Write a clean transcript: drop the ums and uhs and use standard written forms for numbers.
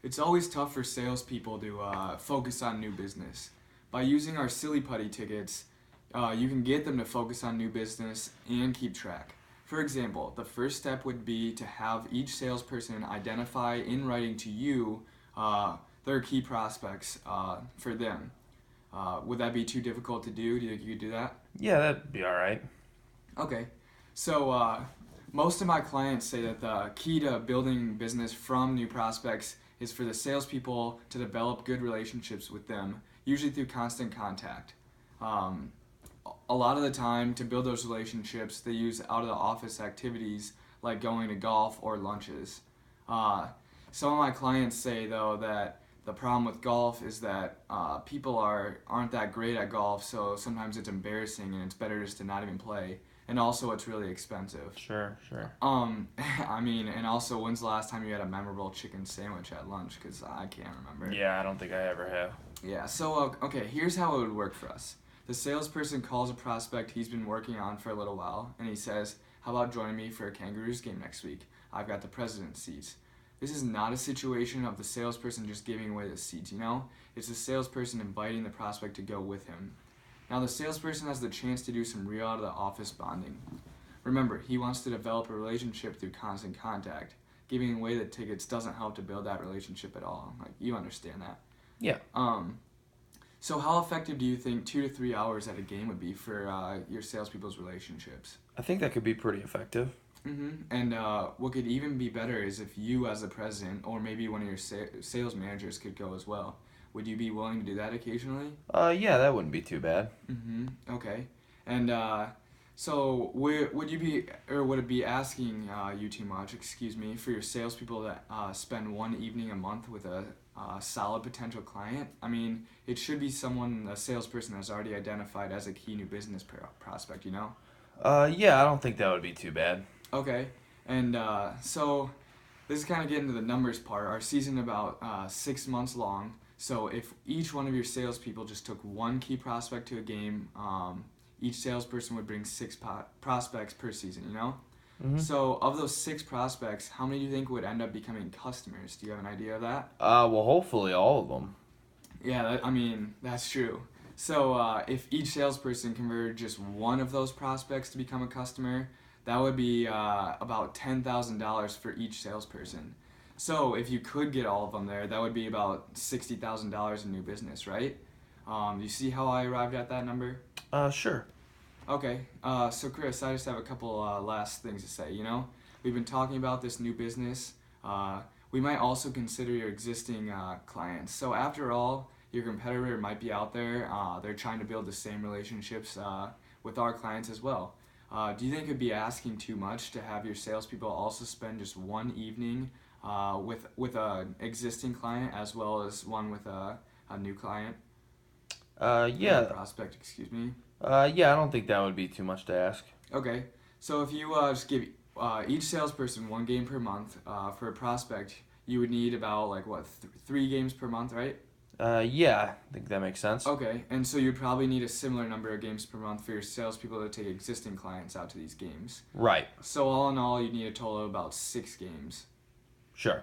It's always tough for salespeople to focus on new business. By using our silly putty tickets, you can get them to focus on new business and keep track. For example, the first step would be to have each salesperson identify in writing to you their key prospects for them. Would that be too difficult to do? Do you think you could do that? Yeah, that'd be all right. Okay. So, most of my clients say that the key to building business from new prospects is for the salespeople to develop good relationships with them, usually through constant contact. Um, a lot of the time, to build those relationships, they use out of the office activities like going to golf or lunches. Uh, some of my clients say, though, that the problem with golf is that people aren't that great at golf, so sometimes it's embarrassing and it's better just to not even play. And also, it's really expensive. Sure, sure. I mean, and also, when's the last time you had a memorable chicken sandwich at lunch? Because I can't remember. Yeah, I don't think I ever have. Yeah, so, okay, here's how it would work for us. The salesperson calls a prospect he's been working on for a little while, and he says, "How about joining me for a Kangaroos game next week? I've got the president's seats." This is not a situation of the salesperson just giving away the seats, you know? It's the salesperson inviting the prospect to go with him. Now, the salesperson has the chance to do some real out of the office bonding. Remember, he wants to develop a relationship through constant contact. Giving away the tickets doesn't help to build that relationship at all. Like, you understand that. Yeah. So how effective do you think 2 to 3 hours at a game would be for your salespeople's relationships? I think that could be pretty effective. And what could even be better is if you, as the president, or maybe one of your sales managers, could go as well. Would you be willing to do that occasionally? Yeah, that wouldn't be too bad. Okay. And so would you be, or would it be asking you too much, excuse me, for your salespeople to spend one evening a month with a solid potential client? I mean, it should be someone, a salesperson has already identified as a key new business prospect, you know? Yeah, I don't think that would be too bad. Okay. And so this is kind of getting to the numbers part. Our season about 6 months long. So if each one of your salespeople just took one key prospect to a game, each salesperson would bring six prospects per season, you know? So of those six prospects, how many do you think would end up becoming customers? Do you have an idea of that? Well, hopefully all of them. Yeah, I mean, that's true. So if each salesperson converted just one of those prospects to become a customer, that would be about $10,000 for each salesperson. So if you could get all of them there, that would be about $60,000 in new business, right? You see how I arrived at that number? Sure. Okay, so Chris, I just have a couple last things to say. You know, we've been talking about this new business. We might also consider your existing clients. So after all, your competitor might be out there. They're trying to build the same relationships with our clients as well. Do you think it'd be asking too much to have your salespeople also spend just one evening with an existing client as well as one with a new client? Yeah. Prospect, excuse me. Yeah, I don't think that would be too much to ask. Okay, so if you just give each salesperson one game per month for a prospect, you would need about like what 3 games per month, right? Yeah, I think that makes sense. Okay, and so you'd probably need a similar number of games per month for your salespeople to take existing clients out to these games. Right. So all in all, you need a total of about 6 games. Sure.